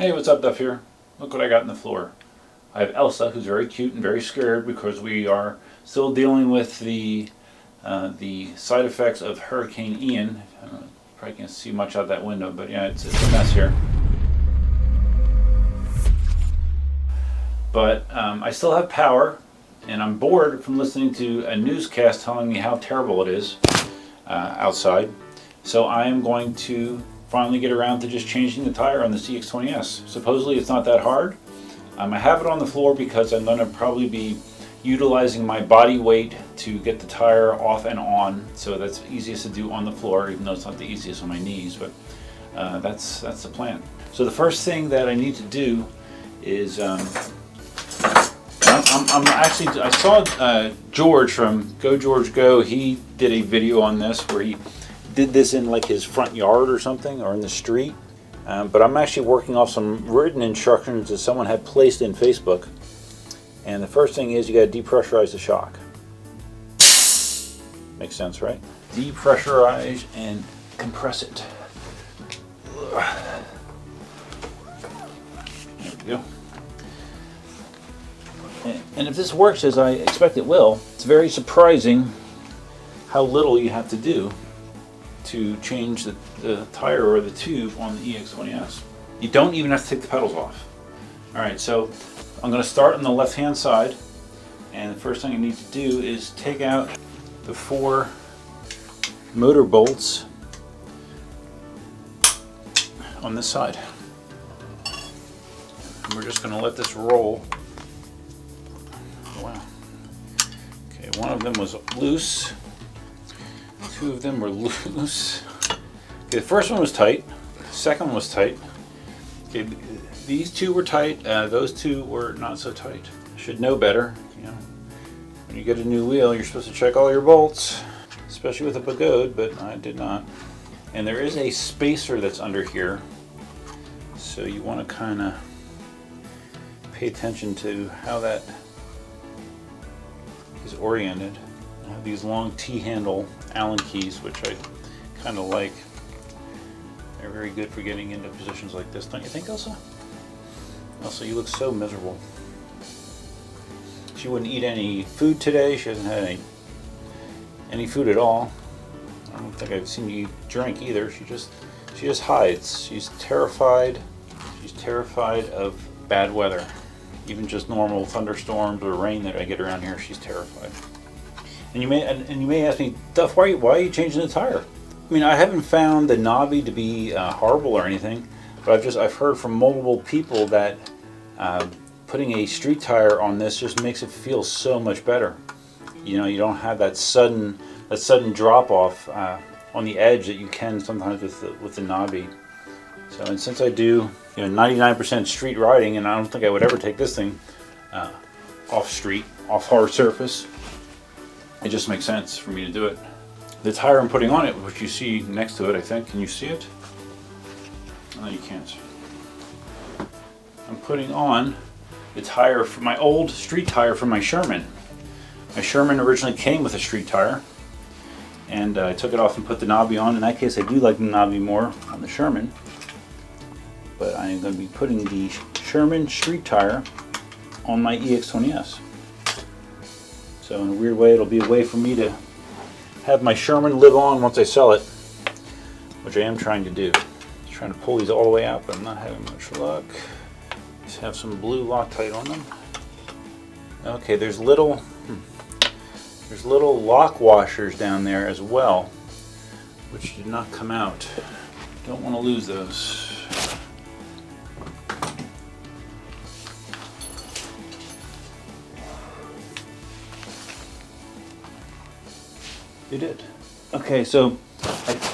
Hey, what's up, Duff here? Look what I got in the floor. I have Elsa, who's very cute and very scared because we are still dealing with the side effects of Hurricane Ian. Probably can't see much out that window, but yeah, it's a mess here. But I still have power, and I'm bored from listening to a newscast telling me how terrible it is outside. So I am going to finally get around to just changing the tire on the EX20S. Supposedly it's not that hard. I have it on the floor because I'm going to probably be utilizing my body weight to get the tire off and on, so that's easiest to do on the floor, even though it's not the easiest on my knees, but that's the plan. So the first thing that I need to do is I saw George from Go George Go. He did a video on this where he did this in like his front yard or something, or in the street. But I'm actually working off some written instructions that someone had placed in Facebook. And the first thing is you got to depressurize the shock. Makes sense, right? Depressurize and compress it. There we go. And if this works as I expect it will, it's very surprising how little you have to do to change the tire or the tube on the EX20S. You don't even have to take the pedals off. Alright, so I'm going to start on the left hand side, and the first thing I need to do is take out the 4 motor bolts on this side. And we're just going to let this roll. Wow. Okay, one of them was loose. 2 of them were loose. Okay, the first one was tight. The second one was tight. Okay, these 2 were tight. Those 2 were not so tight. Should know better. You know, when you get a new wheel, you're supposed to check all your bolts, especially with a Begode, but I did not. And there is a spacer that's under here, so you want to kind of pay attention to how that is oriented. I have these long T-handle Allen keys, which I kind of like. They're very good for getting into positions like this, don't you think, Elsa? Elsa, you look so miserable. She wouldn't eat any food today. She hasn't had any food at all. I don't think I've seen you eat drink either. She just hides. She's terrified. She's terrified of bad weather. Even just normal thunderstorms or rain that I get around here, she's terrified. And you may ask me, Duff, why are you changing the tire? I mean, I haven't found the knobby to be horrible or anything, but I've heard from multiple people that putting a street tire on this just makes it feel so much better. You know, you don't have that sudden drop off on the edge that you can sometimes with the knobby. So, and since I do 99% street riding, and I don't think I would ever take this thing off street, off hard surface, it just makes sense for me to do it. The tire I'm putting on it, which you see next to it, I think. Can you see it? No, you can't. I'm putting on the tire for my old street tire from my Sherman. My Sherman originally came with a street tire, and I took it off and put the knobby on. In that case, I do like the knobby more on the Sherman. But I'm going to be putting the Sherman street tire on my EX20S. So in a weird way, it'll be a way for me to have my Sherman live on once I sell it, which I am trying to do. Just trying to pull these all the way out, but I'm not having much luck. Just have some blue Loctite on them. Okay, there's little lock washers down there as well, which did not come out. Don't want to lose those. You did. Okay, so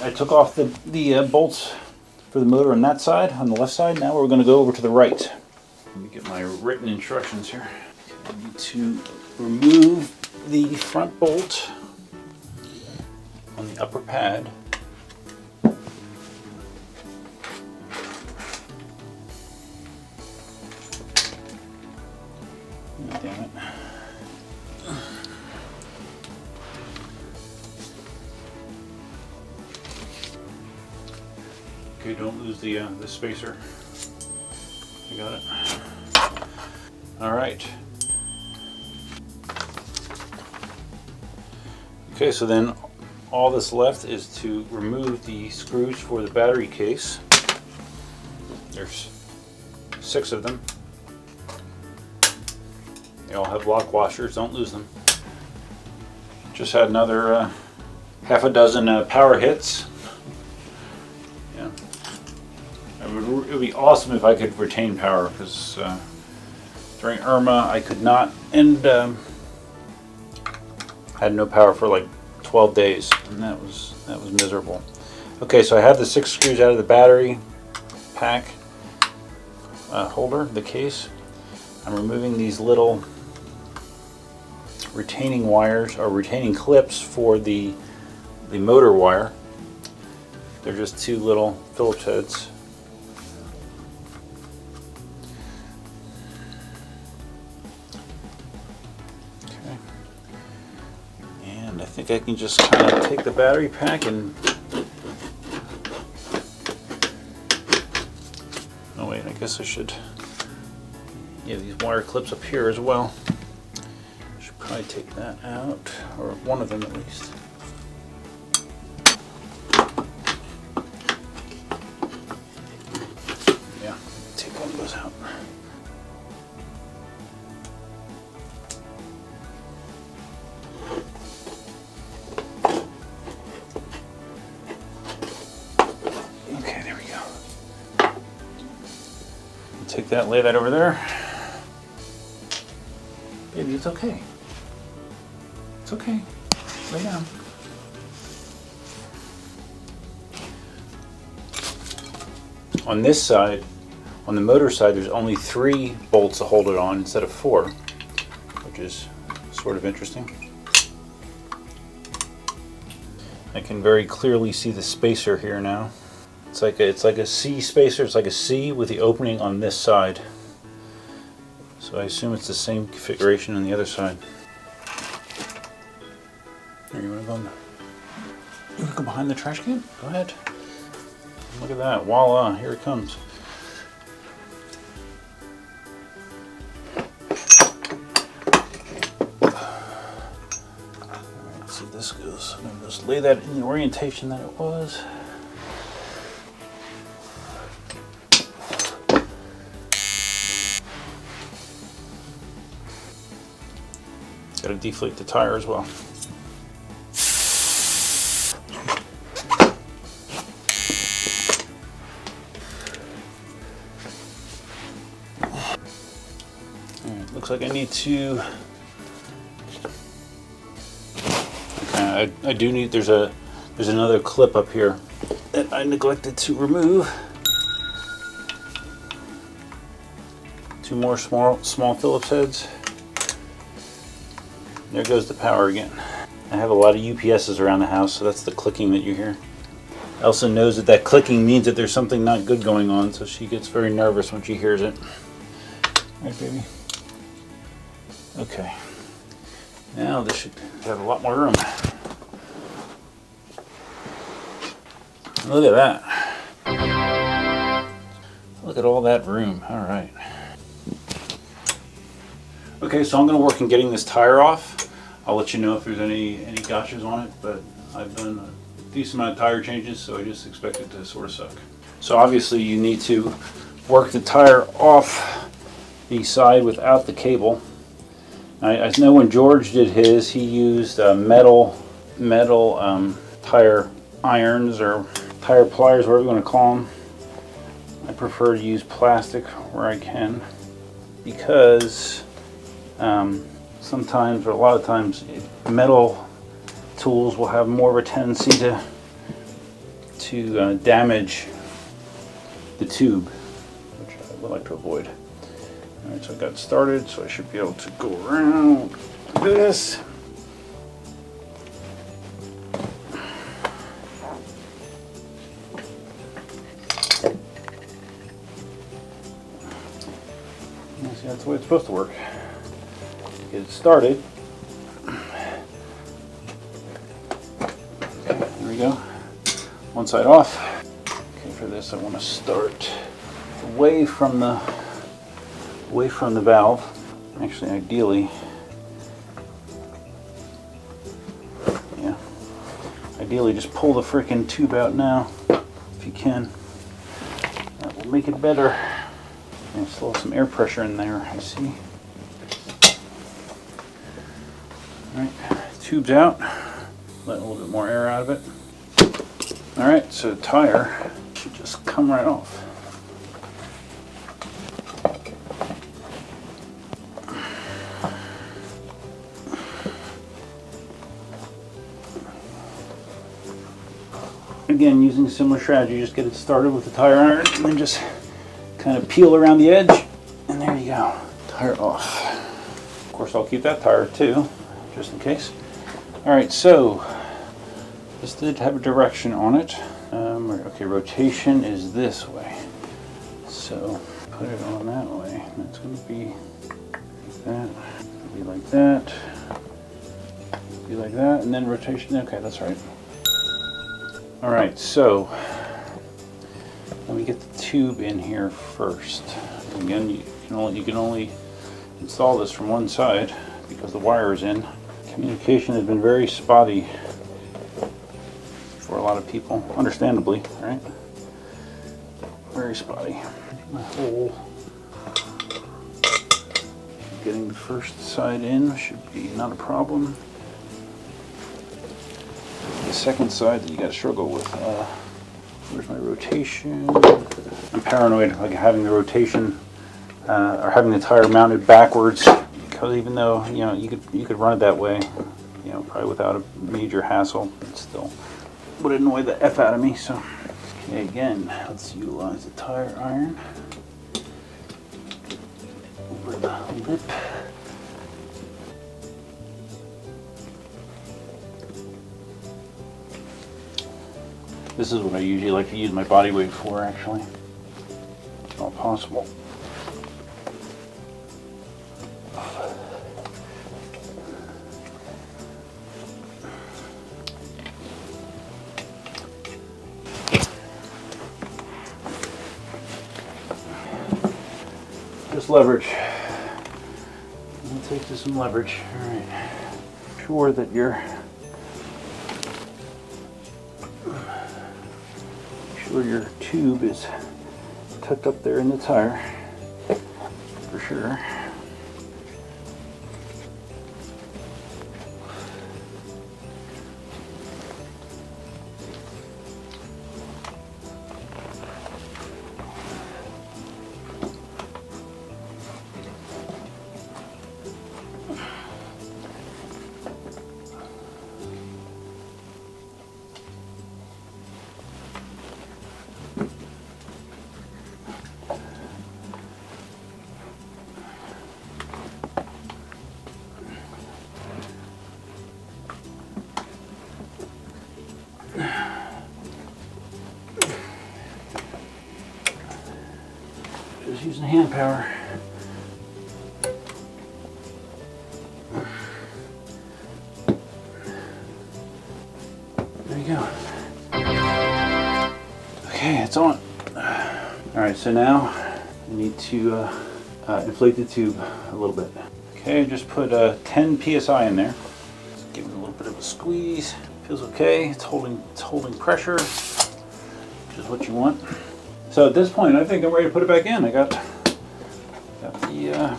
I took off the bolts for the motor on that side, on the left side. Now we're going to go over to the right. Let me get my written instructions here. I need to remove the front bolt on the upper pad. Oh, damn it. Okay, don't lose the spacer. I got it. All right. Okay, so then all that's left is to remove the screws for the battery case. There's 6 of them. They all have lock washers, don't lose them. Just had another half a dozen power hits. Yeah. It would be awesome if I could retain power, because during Irma I could not, and had no power for like 12 days, and that was miserable. Okay, so I have the 6 screws out of the battery pack holder, the case. I'm removing these little retaining wires, or retaining clips for the motor wire. They're just 2 little Phillips heads. Okay. And I think I can just kind of take the battery pack and... Oh wait, I guess I should... Yeah, these wire clips up here as well. Should probably take that out, or one of them at least. Yeah, take one of those out. Okay, there we go. Take that, lay that over there. Baby, it's okay. It's okay. Lay down. On this side, on the motor side, there's only 3 bolts to hold it on instead of 4, which is sort of interesting. I can very clearly see the spacer here now. It's like a C spacer. It's like a C with the opening on this side. So I assume it's the same configuration on the other side. Here, you want to go behind the trash can? Go ahead. Look at that. Voila, here it comes. Alright, so this goes. I'm going to just lay that in the orientation that it was. Got to deflate the tire as well. Alright, looks like I need to. Okay, I do need. There's another clip up here that I neglected to remove. 2 more small Phillips heads. There goes the power again. I have a lot of UPSs around the house, so that's the clicking that you hear. Elsa knows that that clicking means that there's something not good going on, so she gets very nervous when she hears it. Right, baby? Okay. Now this should have a lot more room. Look at that. Look at all that room. All right. Okay, so I'm going to work on getting this tire off. I'll let you know if there's any gotchas on it, but I've done a decent amount of tire changes, so I just expect it to sort of suck. So obviously you need to work the tire off the side without the cable. I know when George did his, he used metal tire irons or tire pliers, whatever you want to call them. I prefer to use plastic where I can, because sometimes, or a lot of times, metal tools will have more of a tendency to damage the tube, which I would like to avoid. Alright, so I got started, so I should be able to go around this. See, that's the way it's supposed to work. Get it started. Okay, there we go. One side off. Okay, for this I want to start away from the away from the valve. Actually, ideally, yeah, ideally just pull the frickin' tube out now, if you can. That will make it better. And still have some air pressure in there, I see. Alright, tube's out. Let a little bit more air out of it. Alright, so the tire should just come right off. Again, using a similar strategy, just get it started with the tire iron and then just kind of peel around the edge, and there you go. Tire off. Of course, I'll keep that tire too, just in case. Alright, so this did have a direction on it. Okay, rotation is this way. So put it on that way. That's going to be like that, be like that, be like that, and then rotation. Okay, that's right. Alright, so let me get the tube in here first. Again, you can only install this from one side because the wire is in. Communication has been very spotty for a lot of people, understandably, right? Very spotty. My hole. Getting the first side in should be not a problem. The second side that you gotta struggle with. Where's my rotation? I'm paranoid, like having the rotation or having the tire mounted backwards, because even though you could run it that way, probably without a major hassle, it still would annoy the F out of me. So, okay, again, let's utilize the tire iron over the lip. This is what I usually like to use my body weight for, actually, if all possible. Just leverage. We'll take to some leverage. All right. Sure that your tube is tucked up there in the tire, for sure. Just using hand power. There you go. Okay, it's on. Alright, so now I need to inflate the tube a little bit. Okay, just put 10 psi in there. Just give it a little bit of a squeeze. Feels okay. It's holding pressure, which is what you want. So at this point, I think I'm ready to put it back in. I got the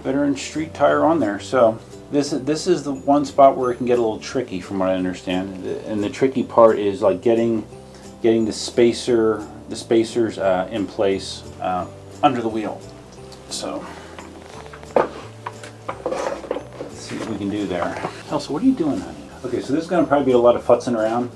veteran street tire on there. So this is the one spot where it can get a little tricky, from what I understand. And the tricky part is like getting the spacers in place under the wheel. So let's see what we can do there. Elsa, what are you doing, honey? Okay, so this is going to probably be a lot of futzing around.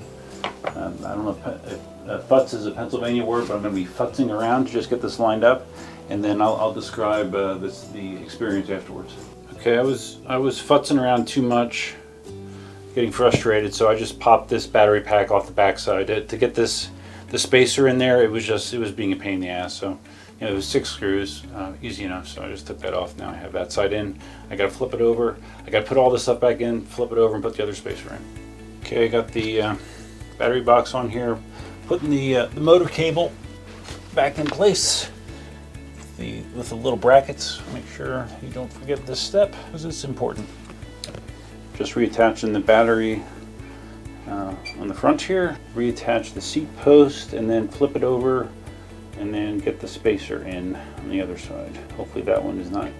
I don't know if futz is a Pennsylvania word, but I'm going to be futzing around to just get this lined up, and then I'll describe the experience afterwards. Okay, I was futzing around too much, getting frustrated, so I just popped this battery pack off the backside to get the spacer in there. It was being a pain in the ass. So it was 6 screws, easy enough. So I just took that off. Now I have that side in. I got to flip it over. I got to put all this stuff back in, flip it over, and put the other spacer in. Okay, I got the battery box on here, putting the motor cable back in place. with the little brackets. Make sure you don't forget this step because it's important. Just reattaching the battery on the front here, reattach the seat post, and then flip it over and then get the spacer in on the other side. Hopefully that one is not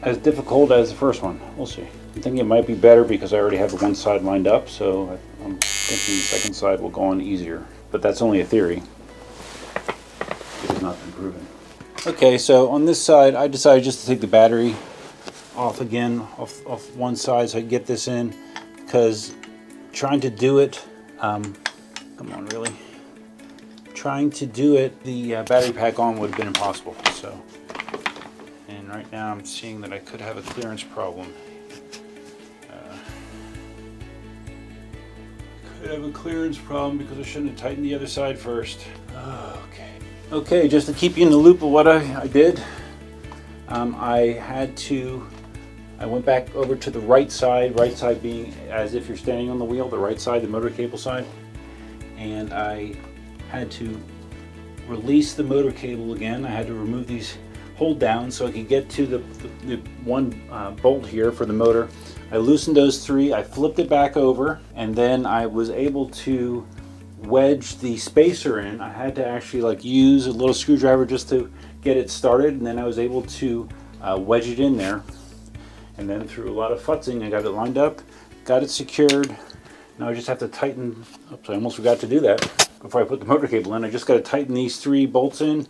as difficult as the first one. We'll see. I think it might be better because I already have the one side lined up, so I'm thinking the second side will go on easier. But that's only a theory. It has not been proven. Okay, so on this side, I decided just to take the battery off again, off one side so I can get this in, because trying to do it, come on, really? Trying to do it, the battery pack on would have been impossible, so. And right now I'm seeing that I could have a clearance problem. Could have a clearance problem because I shouldn't have tightened the other side first. Okay. Okay, just to keep you in the loop of what I did, I went back over to the right side being as if you're standing on the wheel, the right side, the motor cable side, and I had to release the motor cable again. I had to remove these hold down so I could get to the one bolt here for the motor. I loosened those three, I flipped it back over, and then I was able to wedge the spacer in. I had to actually use a little screwdriver just to get it started, and then I was able to wedge it in there. And then through a lot of futzing, I got it lined up, got it secured. Now I just have to tighten, oops, I almost forgot to do that before I put the motor cable in. I just got to tighten these three bolts in,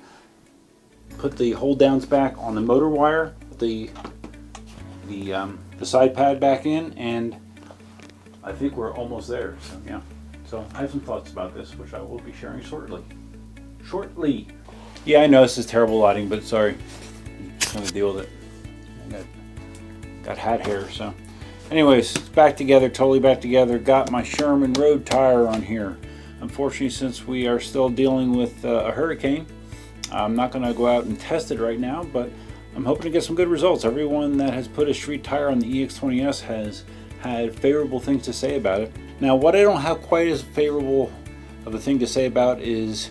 put the hold downs back on the motor wire, the side pad back in, and I think we're almost there. So yeah, so I have some thoughts about this, which I will be sharing shortly. Yeah, I know this is terrible lighting, but sorry, I'm just gonna deal with it. I got hat hair, so anyways, it's back together, totally back together. Got my Sherman road tire on here. Unfortunately, since we are still dealing with a hurricane, I'm not going to go out and test it right now, but I'm hoping to get some good results. Everyone that has put a street tire on the EX20S has had favorable things to say about it. Now, what I don't have quite as favorable of a thing to say about is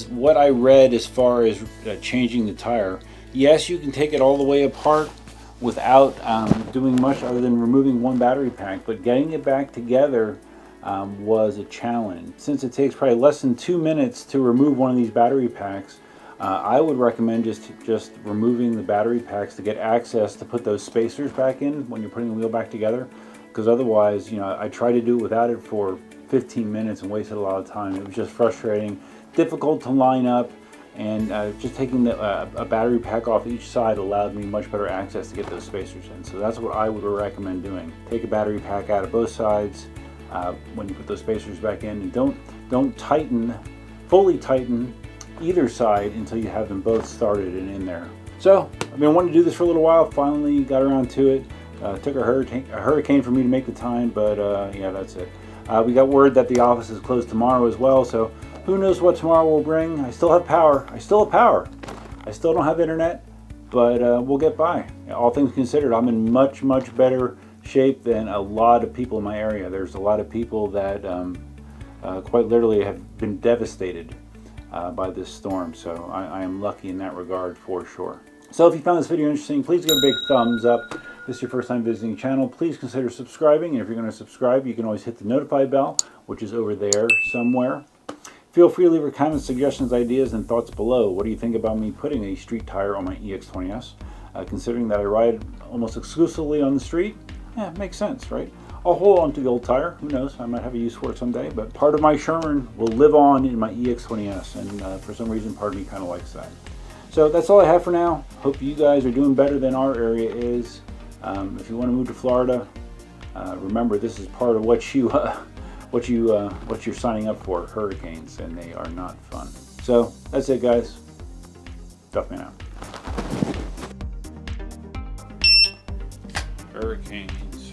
what I read as far as changing the tire. Yes, you can take it all the way apart without doing much other than removing one battery pack, but getting it back together was a challenge. Since it takes probably less than 2 minutes to remove one of these battery packs, I would recommend just removing the battery packs to get access to put those spacers back in when you're putting the wheel back together, because otherwise, you know, I tried to do it without it for 15 minutes and wasted a lot of time. It was just frustrating, difficult to line up, and just taking a battery pack off each side allowed me much better access to get those spacers in. So that's what I would recommend doing. Take a battery pack out of both sides when you put those spacers back in, and don't fully tighten either side until you have them both started and in there. So I've been wanting to do this for a little while. Finally got around to it. Took a hurricane for me to make the time, but yeah, that's it. We got word that the office is closed tomorrow as well, so who knows what tomorrow will bring. I still have power. I still don't have internet, but we'll get by. All things considered, I'm in much better shape than a lot of people in my area. There's a lot of people that quite literally have been devastated by this storm, so I am lucky in that regard for sure. So if you found this video interesting, please give it a big thumbs up. If this is your first time visiting the channel, please consider subscribing, and if you're going to subscribe, you can always hit the notify bell, which is over there somewhere. Feel free to leave your comments, suggestions, ideas, and thoughts below. What do you think about me putting a street tire on my EX20S? Considering that I ride almost exclusively on the street, yeah, it makes sense, right? I'll hold on to the old tire. Who knows? I might have a use for it someday. But part of my Sherman will live on in my EX20S, and for some reason, part of me kind of likes that. So that's all I have for now. Hope you guys are doing better than our area is. If you want to move to Florida, remember this is part of what you're signing up for, hurricanes, and they are not fun. So that's it, guys. Duffman out. Hurricanes.